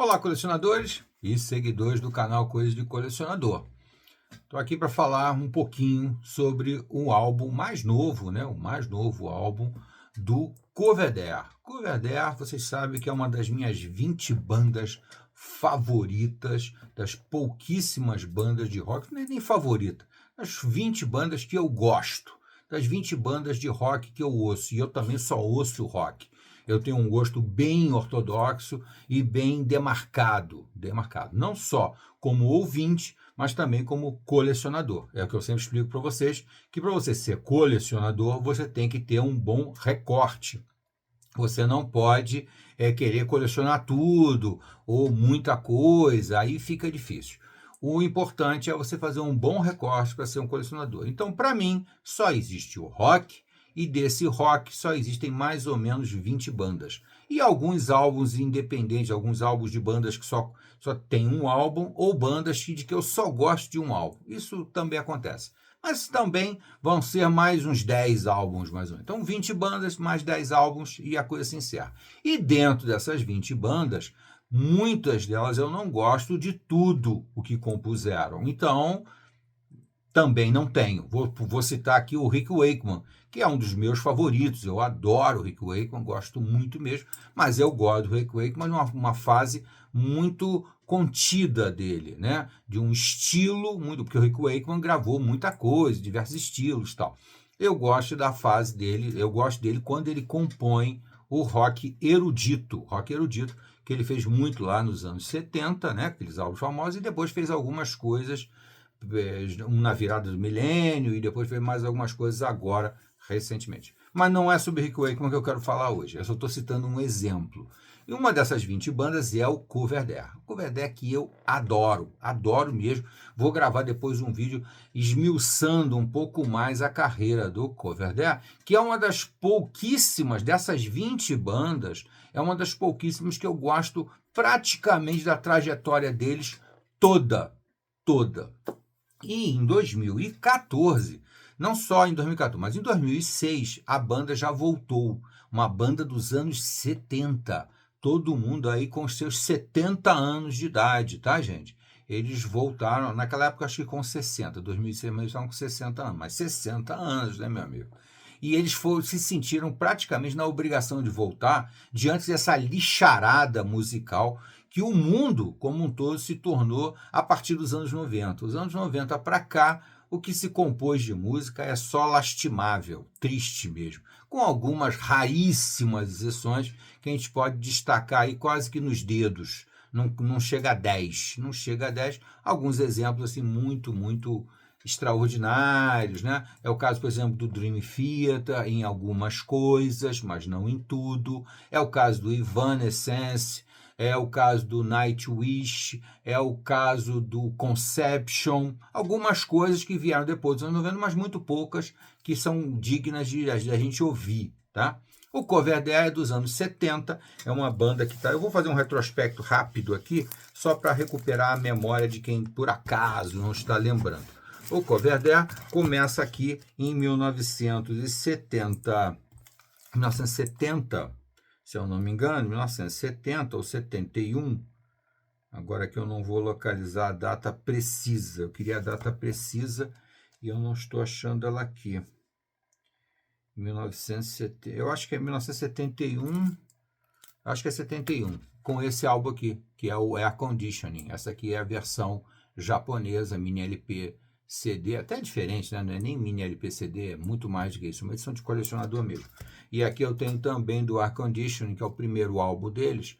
Olá, colecionadores e seguidores do canal Coisas de Colecionador. Estou aqui para falar um pouquinho sobre o álbum mais novo, né? O mais novo álbum do Coverdare. Coverdare, vocês sabem que é uma das minhas 20 bandas favoritas, das pouquíssimas bandas de rock, não é nem favorita, das 20 bandas que eu gosto, das 20 bandas de rock que eu ouço, e eu também só ouço rock. Eu tenho um gosto bem ortodoxo e bem demarcado, não só como ouvinte, mas também como colecionador. É o que eu sempre explico para vocês, que para você ser colecionador, você tem que ter um bom recorte. Você não pode querer colecionar tudo ou muita coisa, aí fica difícil. O importante é você fazer um bom recorte para ser um colecionador. Então, para mim, só existe o rock, e desse rock só existem mais ou menos 20 bandas. E alguns álbuns independentes, alguns álbuns de bandas que só tem um álbum, ou bandas de que eu só gosto de um álbum. Isso também acontece. Mas também vão ser mais uns 10 álbuns, mais ou menos. Então, 20 bandas, mais 10 álbuns e a coisa se encerra. E dentro dessas 20 bandas, muitas delas eu não gosto de tudo o que compuseram. Então, também não tenho. Vou citar aqui o Rick Wakeman, que é um dos meus favoritos. Eu adoro o Rick Wakeman, gosto muito mesmo, mas eu gosto do Rick Wakeman numa fase muito contida dele, né? De um estilo muito, porque o Rick Wakeman gravou muita coisa, diversos estilos e tal. Eu gosto da fase dele, eu gosto dele quando ele compõe o rock erudito, que ele fez muito lá nos anos 70, né? Aqueles álbuns famosos, e depois fez algumas coisas na virada do milênio, e depois fez mais algumas coisas agora, recentemente. Mas não é sobre Rick Wakeman que eu quero falar hoje, eu só estou citando um exemplo. E uma dessas 20 bandas é o Coverdare. O Coverdare que eu adoro mesmo. Vou gravar depois um vídeo esmiuçando um pouco mais a carreira do Coverdare, que é uma das pouquíssimas, dessas 20 bandas, é uma das pouquíssimas que eu gosto praticamente da trajetória deles toda. E em 2014, não só em 2014, mas em 2006, a banda já voltou. Uma banda dos anos 70. Todo mundo aí com os seus 70 anos de idade, tá, gente? Eles voltaram, naquela época acho que com 60, 2006, mas eles estavam com 60 anos, mas 60 anos, né, meu amigo? E eles se sentiram praticamente na obrigação de voltar diante dessa lixarada musical que o mundo como um todo se tornou a partir dos anos 90. Os anos 90 para cá, o que se compôs de música é só lastimável, triste mesmo, com algumas raríssimas exceções que a gente pode destacar aí quase que nos dedos. Não chega a 10, não chega a 10. Alguns exemplos assim muito extraordinários, né? É o caso, por exemplo, do Dream Theater em algumas coisas, mas não em tudo. É o caso do Evanescence, é o caso do Nightwish, é o caso do Conception, algumas coisas que vieram depois dos anos 90, mas muito poucas que são dignas de a gente ouvir, tá? O Coverdare é dos anos 70, é uma banda que tá... Eu vou fazer um retrospecto rápido aqui, só para recuperar a memória de quem, por acaso, não está lembrando. O Coverdare começa aqui em 1970, se eu não me engano, 1970 ou 71, agora que eu não vou localizar a data precisa, eu queria a data precisa e eu não estou achando ela aqui. 1970, eu acho que é 1971, acho que é 71, com esse álbum aqui, que é o Air Conditioning. Essa aqui é a versão japonesa, mini LP CD, até diferente, né? Não é nem mini LP CD, é muito mais do que isso, uma edição de colecionador mesmo. E aqui eu tenho também do Air Conditioning, que é o primeiro álbum deles,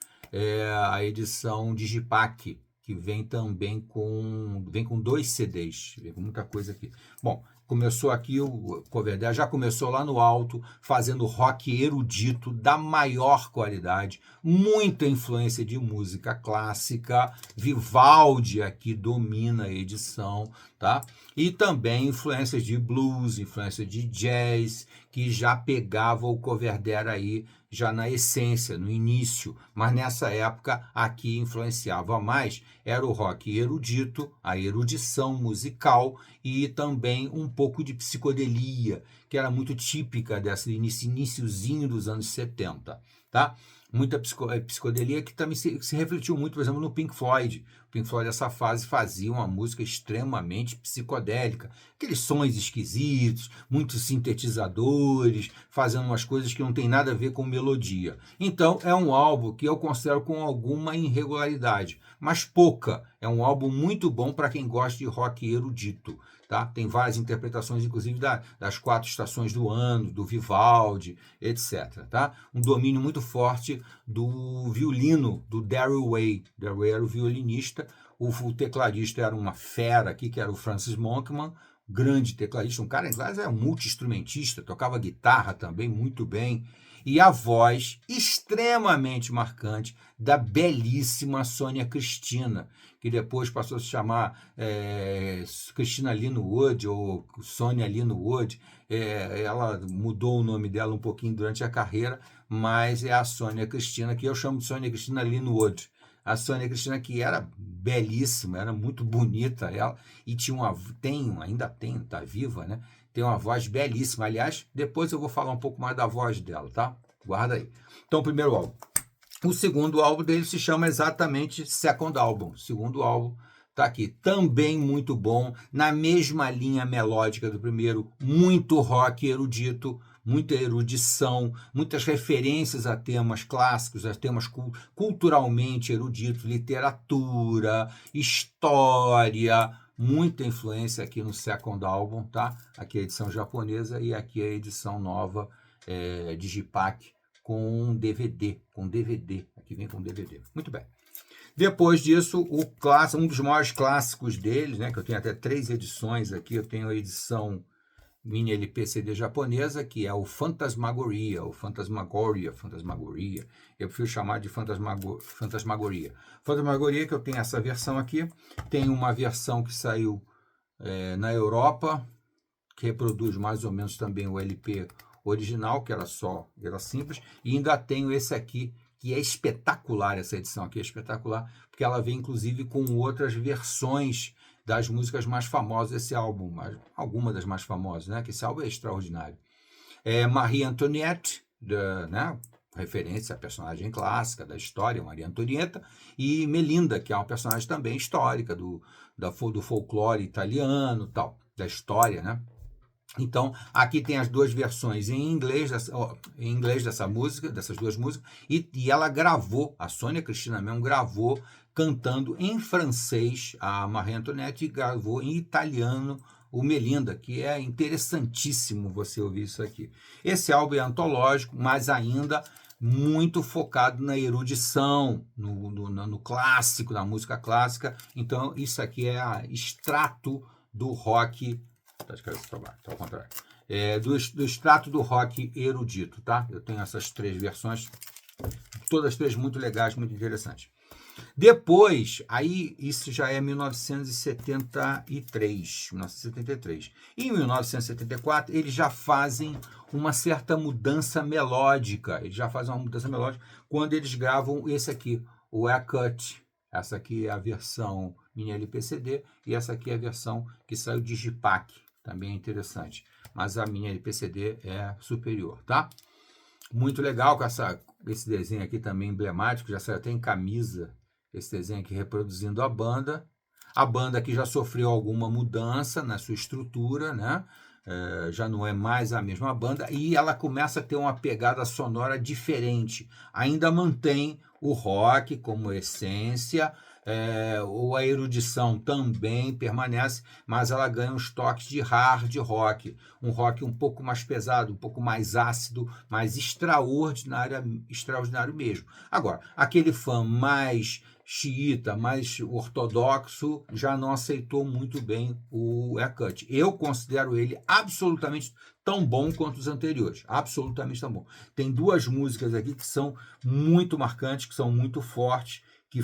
a edição Digipack, que vem também com 2 CDs, vem com muita coisa aqui. Bom, começou aqui, o Coverdare já começou lá no alto, fazendo rock erudito da maior qualidade, muita influência de música clássica, Vivaldi aqui domina a edição, tá? E também influências de blues, influência de jazz, que já pegava o Coverdare aí, já na essência, no início, mas nessa época aqui influenciava mais, era o rock erudito, a erudição musical e também um pouco de psicodelia, que era muito típica desse iniciozinho dos anos 70, tá? muita psicodelia que também se refletiu muito, por exemplo, no Pink Floyd. O Pink Floyd, nessa fase, fazia uma música extremamente psicodélica. Aqueles sons esquisitos, muitos sintetizadores, fazendo umas coisas que não tem nada a ver com melodia. Então, é um álbum que eu considero com alguma irregularidade, mas pouca. É um álbum muito bom para quem gosta de rock erudito. Tá? Tem várias interpretações, inclusive das 4 estações do ano, do Vivaldi, etc. Tá? Um domínio muito forte do violino, do Darrell Way. Darrell Way era o violinista, o tecladista era uma fera aqui, que era o Francis Monkman, grande tecladista, um cara, em classe, é um multi-instrumentista, tocava guitarra também muito bem, e a voz extremamente marcante da belíssima Sônia Cristina, que depois passou a se chamar Cristina Linwood ou Sônia Linwood. Ela mudou o nome dela um pouquinho durante a carreira, mas é a Sônia Cristina, que eu chamo de Sônia Cristina Linwood. A Sônia Cristina, que era belíssima, era muito bonita ela, e ainda tem, está viva, né? Tem uma voz belíssima. Aliás, depois eu vou falar um pouco mais da voz dela, tá? Guarda aí. Então, o primeiro álbum. O segundo álbum dele se chama exatamente Second Album. O segundo álbum está aqui. Também muito bom, na mesma linha melódica do primeiro, muito rock erudito, muita erudição, muitas referências a temas clássicos, a temas culturalmente eruditos, literatura, história, muita influência aqui no Second Album, tá? Aqui é a edição japonesa e aqui é a edição nova Digipack com DVD, aqui vem com DVD. Muito bem. Depois disso, um dos maiores clássicos deles, né, que eu tenho até 3 edições aqui, eu tenho a edição mini LP CD japonesa, que é o Fantasmagoria, eu prefiro chamar de Fantasmagoria. Fantasmagoria, que eu tenho essa versão aqui, tem uma versão que saiu na Europa, que reproduz mais ou menos também o LP original, que era simples, e ainda tenho esse aqui, que é espetacular, essa edição aqui é espetacular, porque ela vem inclusive com outras versões das músicas mais famosas desse álbum, algumas das mais famosas, né? Que esse álbum é extraordinário. Marie Antoinette, né? Referência à personagem clássica da história, Maria Antonieta, e Melinda, que é uma personagem também histórica do folclore italiano, tal, da história, né? Então, aqui tem as 2 versões em inglês dessa música, dessas 2 músicas, e ela gravou, a Sônia Cristina mesmo gravou, cantando em francês a Marie Antoinette, e gravou em italiano o Melinda, que é interessantíssimo você ouvir isso aqui. Esse álbum é antológico, mas ainda muito focado na erudição, no clássico, na música clássica. Então, isso aqui é extrato do rock. Tá de cabeça para baixo, tá ao contrário. Do extrato do rock erudito, tá? Eu tenho essas 3 versões, todas 3 muito legais, muito interessantes. Depois, aí isso já é 1973. Em 1974, eles já fazem uma certa mudança melódica. Quando eles gravam esse aqui, o A-Cut. Essa aqui é a versão mini LPCD e essa aqui é a versão que saiu de Digipack. Também é interessante. Mas a minha LPCD é superior, tá? Muito legal com esse desenho aqui também emblemático. Já saiu até em camisa esse desenho aqui reproduzindo a banda. A banda aqui já sofreu alguma mudança na sua estrutura, né? Já não é mais a mesma banda. E ela começa a ter uma pegada sonora diferente. Ainda mantém o rock como essência, ou a erudição também permanece, mas ela ganha uns toques de hard rock, um rock um pouco mais pesado, um pouco mais ácido, mais extraordinário mesmo. Agora, aquele fã mais xiita, mais ortodoxo, já não aceitou muito bem o A-Cut. Eu considero ele absolutamente tão bom quanto os anteriores, absolutamente tão bom. Tem 2 músicas aqui que são muito marcantes, que são muito fortes, que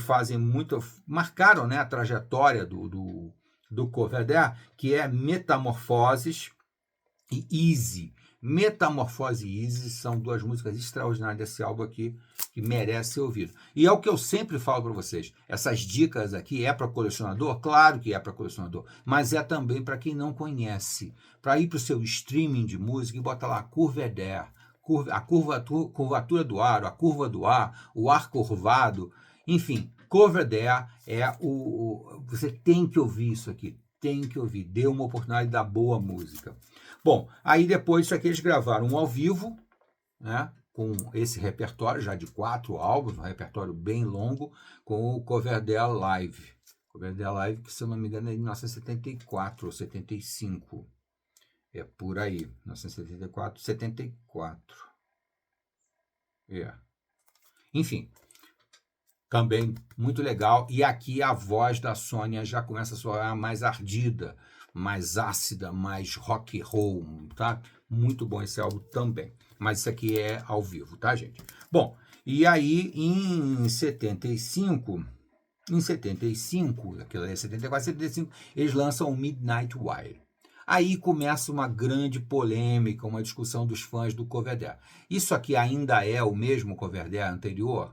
marcaram, né, a trajetória do Coverdare, que é Metamorfoses e Easy. Metamorfose e Easy são 2 músicas extraordinárias desse álbum aqui, que merece ser ouvido. E é o que eu sempre falo para vocês, essas dicas aqui é para colecionador? Claro que é para colecionador, mas é também para quem não conhece, para ir para o seu streaming de música e botar lá Coverdare, curvatura do ar, a curva do ar, o ar curvado, enfim, Coverdale você tem que ouvir isso aqui, tem que ouvir, dê uma oportunidade da boa música. Bom, aí depois isso aqui eles gravaram um ao vivo, né, com esse repertório já de 4 álbuns, um repertório bem longo, com o Coverdale Live. Coverdale Live, que se eu não me engano é de 1974 ou 75. É por aí, 1974, 74. Enfim, também muito legal. E aqui a voz da Sônia já começa a soar mais ardida, mais ácida, mais rock and roll, tá? Muito bom esse álbum também. Mas isso aqui é ao vivo, tá, gente? Bom, e aí em 75, aquilo é 74, 75, eles lançam o Midnight Wire. Aí começa uma grande polêmica, uma discussão dos fãs do Coverdale. Isso aqui ainda é o mesmo Coverdale anterior?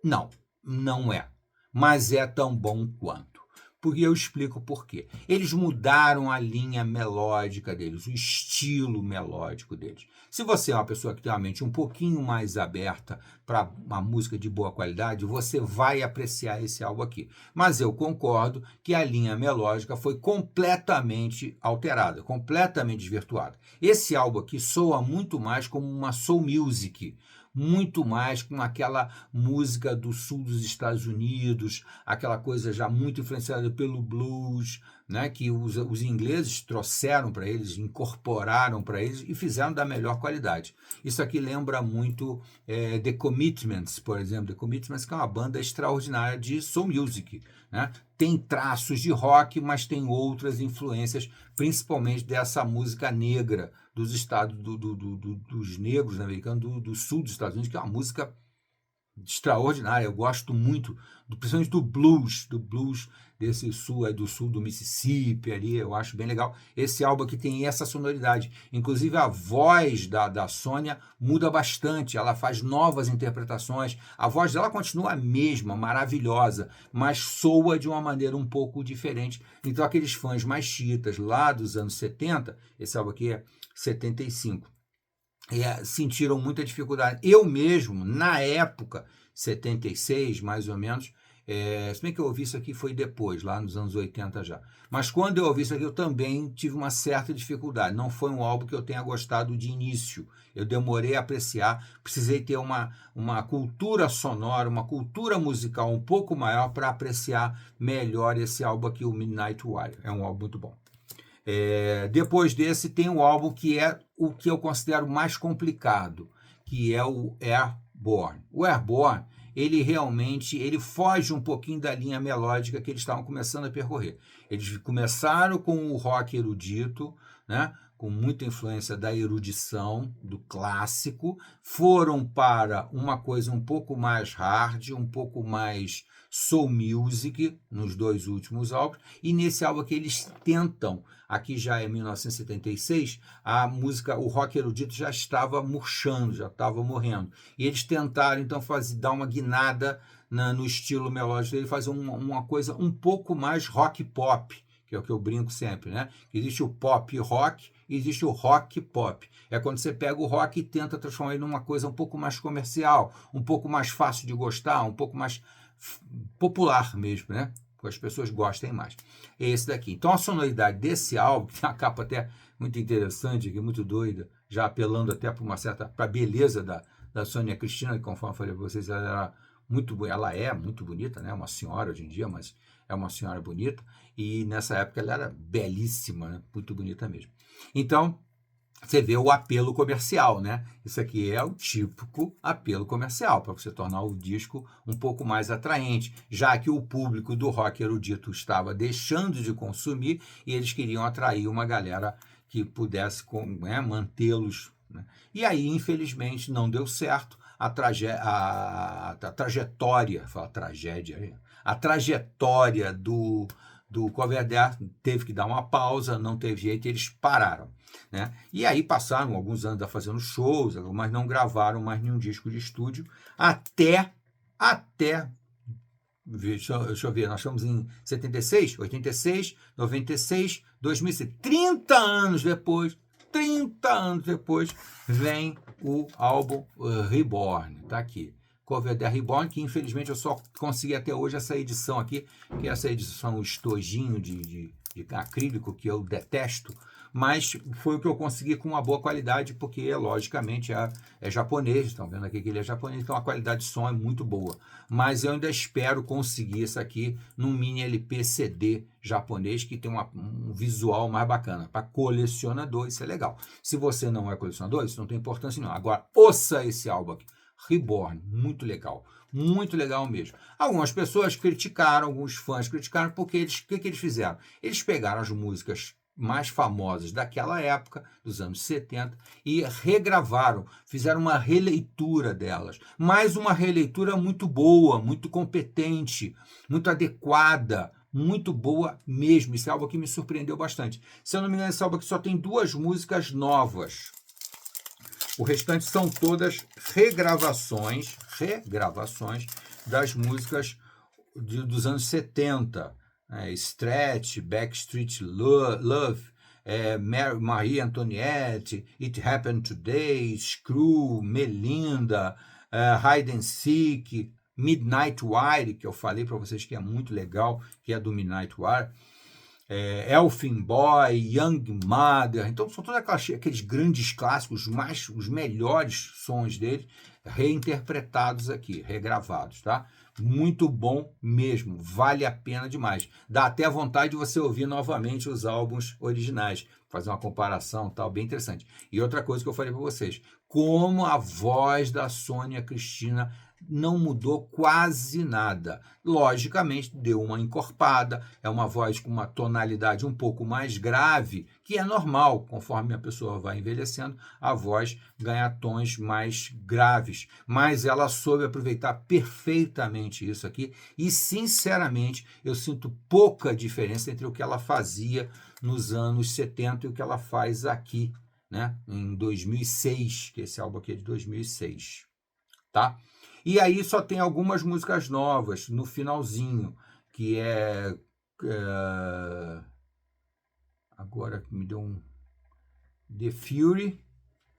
Não, não é. Mas é tão bom quanto. Porque eu explico por quê. Eles mudaram a linha melódica deles, o estilo melódico deles. Se você é uma pessoa que tem uma mente um pouquinho mais aberta para uma música de boa qualidade, você vai apreciar esse álbum aqui. Mas eu concordo que a linha melódica foi completamente alterada, completamente desvirtuada. Esse álbum aqui soa muito mais como uma soul music, muito mais com aquela música do sul dos Estados Unidos, aquela coisa já muito influenciada pelo blues, né, que os ingleses trouxeram para eles, incorporaram para eles e fizeram da melhor qualidade. Isso aqui lembra muito The Commitments, por exemplo. The Commitments, que é uma banda extraordinária de soul music, né? Tem traços de rock, mas tem outras influências, principalmente dessa música negra dos estados dos negros americanos do sul dos Estados Unidos, que é uma música extraordinária. Eu gosto muito, principalmente do blues desse sul, aí do sul do Mississippi, ali, eu acho bem legal. Esse álbum aqui tem essa sonoridade. Inclusive a voz da Sônia muda bastante, ela faz novas interpretações. A voz dela continua a mesma, maravilhosa, mas soa de uma maneira um pouco diferente. Então aqueles fãs mais chiitas lá dos anos 70, esse álbum aqui é 75, sentiram muita dificuldade. Eu mesmo, na época, 76, mais ou menos, se bem que eu ouvi isso aqui foi depois, lá nos anos 80 já. Mas quando eu ouvi isso aqui, eu também tive uma certa dificuldade. Não foi um álbum que eu tenha gostado de início. Eu demorei a apreciar, precisei ter uma cultura sonora, uma cultura musical um pouco maior para apreciar melhor esse álbum aqui, o Midnight Wire. É um álbum muito bom. Depois desse tem um álbum que é o que eu considero mais complicado, que é o Airborne. O Airborne, ele foge um pouquinho da linha melódica que eles estavam começando a percorrer. Eles começaram com o rock erudito, né, com muita influência da erudição, do clássico, foram para uma coisa um pouco mais hard, um pouco mais soul music, nos 2 últimos álbuns, e nesse álbum aqui eles tentam, aqui já é 1976, a música, o rock erudito já estava murchando, já estava morrendo, e eles tentaram então dar uma guinada no estilo melódico dele, fazer uma coisa um pouco mais rock pop, que é o que eu brinco sempre, né? Existe o pop rock e existe o rock pop. É quando você pega o rock e tenta transformar ele numa coisa um pouco mais comercial, um pouco mais fácil de gostar, um pouco mais popular mesmo, né? Que as pessoas gostem mais. É esse daqui. Então a sonoridade desse álbum, que tem uma capa até muito interessante, aqui, muito doida, já apelando até para a beleza da Sônia Cristina, que conforme eu falei para vocês, ela é muito bonita, né? Uma senhora hoje em dia, mas é uma senhora bonita, e nessa época ela era belíssima, né? Muito bonita mesmo. Então, você vê o apelo comercial, né? Isso aqui é o típico apelo comercial, para você tornar o disco um pouco mais atraente, já que o público do rock erudito estava deixando de consumir e eles queriam atrair uma galera que pudesse mantê-los, né? E aí, infelizmente, não deu certo. A trajetória do Coverdale teve que dar uma pausa, não teve jeito, e eles pararam, né? E aí passaram alguns anos fazendo shows, mas não gravaram mais nenhum disco de estúdio, até deixa eu ver, nós estamos em 76, 86, 96, 2006, 30 anos depois, anos depois, vem o álbum Reborn, tá aqui. Coverdale Reborn, que infelizmente eu só consegui até hoje essa edição aqui, que é essa edição estojinho de acrílico, que eu detesto, mas foi o que eu consegui com uma boa qualidade, porque logicamente é japonês, estão vendo aqui que ele é japonês, então a qualidade de som é muito boa. Mas eu ainda espero conseguir isso aqui num mini LP CD japonês, que tem um visual mais bacana. Para colecionador, isso é legal. Se você não é colecionador, isso não tem importância nenhuma. Agora, ouça esse álbum aqui. Reborn, muito legal mesmo. Algumas pessoas criticaram, alguns fãs criticaram, porque o que eles fizeram? Eles pegaram as músicas mais famosas daquela época, dos anos 70, e regravaram, fizeram uma releitura delas, mas uma releitura muito boa, muito competente, muito adequada, muito boa mesmo. Esse álbum aqui me surpreendeu bastante. Se eu não me engano, esse álbum aqui só tem 2 músicas novas. O restante são todas regravações das músicas dos anos 70. Stretch, Backstreet Love, Marie Antoinette, It Happened Today, Screw, Melinda, Hide and Seek, Midnight Wire, que eu falei para vocês que é muito legal, que é do Midnight Wire. Elfin Boy, Young Mother, então são todos aqueles grandes clássicos, os melhores sons deles, reinterpretados aqui, regravados, tá? Muito bom mesmo, vale a pena demais. Dá até vontade de você ouvir novamente os álbuns originais, fazer uma comparação, tal, bem interessante. E outra coisa que eu falei para vocês, como a voz da Sônia Cristina não mudou quase nada. Logicamente, deu uma encorpada, é uma voz com uma tonalidade um pouco mais grave, que é normal, conforme a pessoa vai envelhecendo, a voz ganha tons mais graves. Mas ela soube aproveitar perfeitamente isso aqui e, sinceramente, eu sinto pouca diferença entre o que ela fazia nos anos 70 e o que ela faz aqui, né, em 2006, que esse álbum aqui é de 2006, tá? E aí só tem algumas músicas novas no finalzinho, que agora que me deu um... The Fury,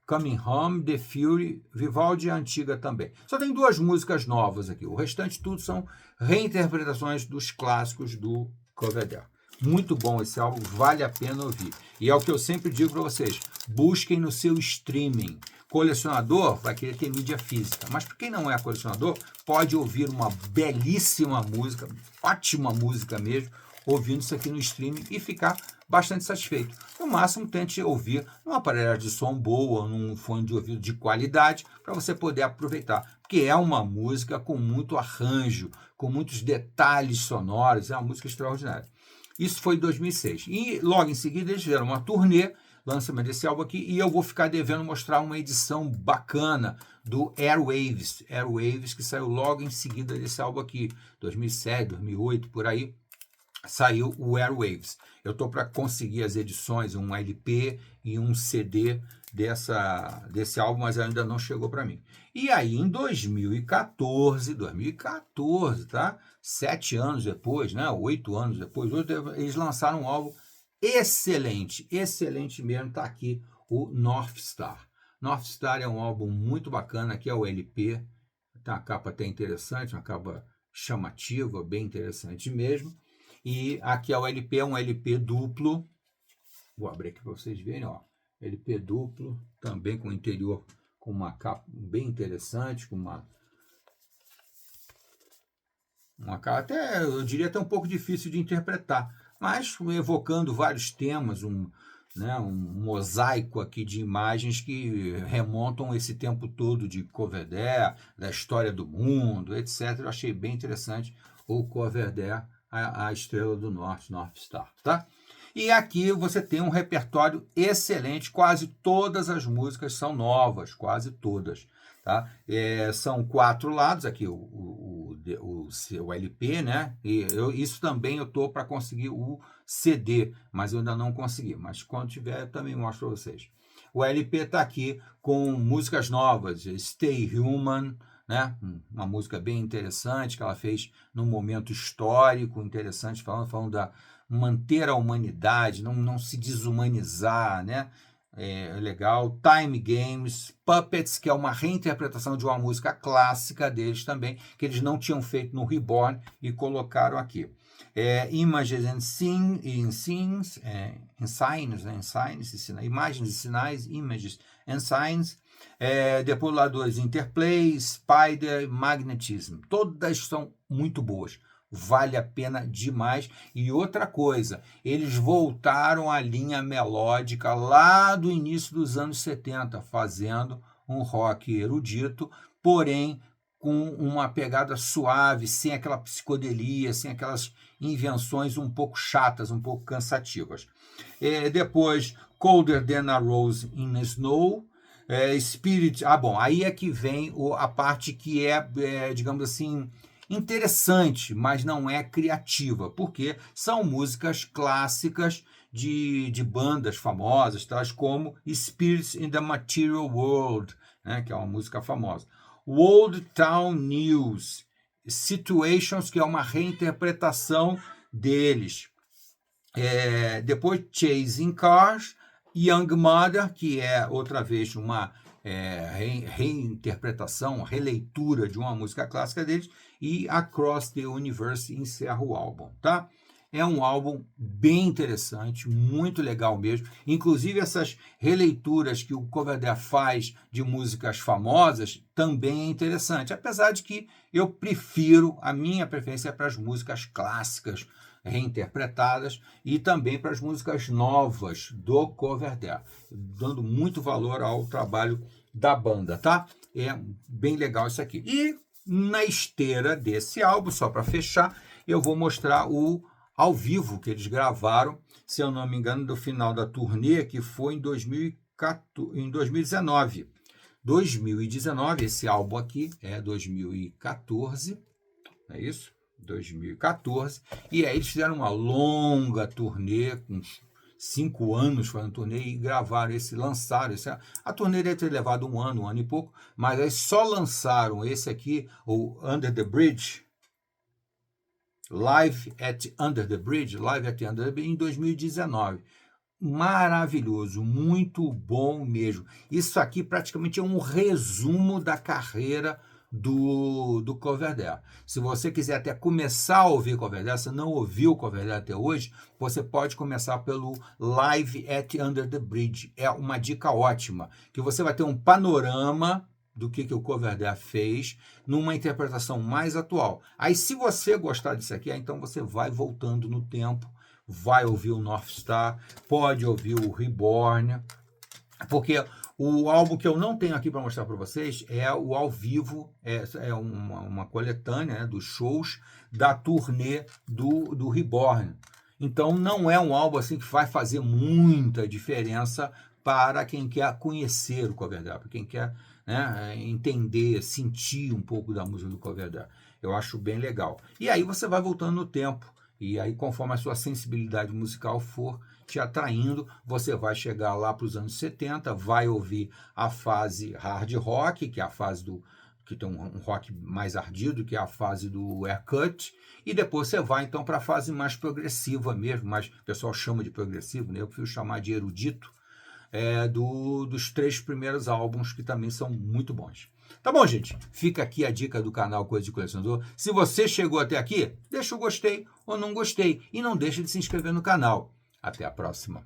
Coming Home, The Fury, Vivaldi é antiga também. Só tem 2 músicas novas aqui, o restante tudo são reinterpretações dos clássicos do Coverdale. Muito bom esse álbum, vale a pena ouvir. E é o que eu sempre digo para vocês, busquem no seu streaming. Colecionador vai querer ter mídia física, mas para quem não é colecionador, pode ouvir uma belíssima música, ótima música mesmo, ouvindo isso aqui no streaming e ficar bastante satisfeito. No máximo, tente ouvir numa aparelhagem de som boa, num fone de ouvido de qualidade, para você poder aproveitar, porque é uma música com muito arranjo, com muitos detalhes sonoros, é uma música extraordinária. Isso foi em 2006. E logo em seguida eles fizeram uma turnê, lançamento desse álbum aqui, e eu vou ficar devendo mostrar uma edição bacana do Airwaves, que saiu logo em seguida desse álbum aqui, 2007, 2008, por aí, saiu o Airwaves. Eu estou para conseguir as edições, um LP e um CD desse álbum, mas ainda não chegou para mim. E aí, em 2014, tá? 7 anos depois, né? 8 anos depois, eles lançaram um álbum excelente mesmo, tá aqui o North Star. North Star é um álbum muito bacana, aqui é o LP, tem uma capa até interessante, uma capa chamativa, bem interessante mesmo. E aqui é o LP, é um LP duplo, vou abrir aqui para vocês verem, ó, LP duplo, também com o interior, com uma capa bem interessante, com uma capa até, eu diria até um pouco difícil de interpretar, mas evocando vários temas, um mosaico aqui de imagens que remontam esse tempo todo de Coverdale, da história do mundo, etc. Eu achei bem interessante o Coverdale, a Estrela do Norte, North Star, tá? E aqui você tem um repertório excelente, quase todas as músicas são novas, quase todas, tá? São 4 lados aqui, o LP, né? E isso também eu tô para conseguir o CD, mas eu ainda não consegui, mas quando tiver eu também mostro para vocês. O LP está aqui com músicas novas, Stay Human, né? Uma música bem interessante que ela fez num momento histórico interessante, falando da manter a humanidade, não se desumanizar, né? é legal. Time Games, Puppets, que é uma reinterpretação de uma música clássica deles também, que eles não tinham feito no Reborn e colocaram aqui. Images and Signs, imagens e sinais, images and signs. Depois lá 2, Interplay, Spider, Magnetism. Todas são muito boas. Vale a pena demais. E outra coisa, eles voltaram à linha melódica lá do início dos anos 70, fazendo um rock erudito, porém com uma pegada suave, sem aquela psicodelia, sem aquelas invenções um pouco chatas, um pouco cansativas. Depois, Colder Than a Rose in Snow, Spirit... bom, aí é que vem a parte que digamos assim, interessante, mas não é criativa, porque são músicas clássicas de bandas famosas, tais como Spirits in the Material World, né, que é uma música famosa. Old Town News, Situations, que é uma reinterpretação deles. Depois Chasing Cars, Young Mother, que é outra vez uma reinterpretação, releitura de uma música clássica deles, e Across the Universe encerra o álbum, tá? É um álbum bem interessante, muito legal mesmo. Inclusive essas releituras que o Coverdale faz de músicas famosas também é interessante, apesar de que a minha preferência é para as músicas clássicas reinterpretadas e também para as músicas novas do Coverdale, dando muito valor ao trabalho da banda, tá? É bem legal isso aqui. E na esteira desse álbum, só para fechar, eu vou mostrar o ao vivo que eles gravaram, se eu não me engano, do final da turnê, que foi em 2019. 2019, esse álbum aqui é 2014, é isso? 2014, e aí eles fizeram uma longa turnê, com 5 anos fazendo turnê, e gravaram lançaram esse. A turnê deve ter levado um ano e pouco, mas aí só lançaram esse aqui, o Under the Bridge, Live at Under the Bridge, em 2019. Maravilhoso, muito bom mesmo. Isso aqui praticamente é um resumo da carreira do Coverdale. Se você quiser até começar a ouvir Coverdale, se não ouviu o Coverdale até hoje, você pode começar pelo Live at Under the Bridge. É uma dica ótima, que você vai ter um panorama do que o Coverdale fez numa interpretação mais atual. Aí, se você gostar disso aqui, então você vai voltando no tempo, vai ouvir o North Star, pode ouvir o Reborn, porque o álbum que eu não tenho aqui para mostrar para vocês é o ao vivo, uma coletânea, né, dos shows da turnê do Reborn. Então não é um álbum assim que vai fazer muita diferença para quem quer conhecer o Coverdale, para quem quer, né, entender, sentir um pouco da música do Coverdale. Eu acho bem legal. E aí você vai voltando no tempo. E aí, conforme a sua sensibilidade musical for te atraindo, você vai chegar lá para os anos 70, vai ouvir a fase hard rock, que é a fase que tem um rock mais ardido, que é a fase do haircut, e depois você vai então para a fase mais progressiva mesmo, mas o pessoal chama de progressivo, né? Eu prefiro chamar de erudito, dos 3 primeiros álbuns, que também são muito bons. Tá bom, gente? Fica aqui a dica do canal Coisa de Colecionador. Se você chegou até aqui, deixa o gostei ou não gostei. E não deixe de se inscrever no canal. Até a próxima.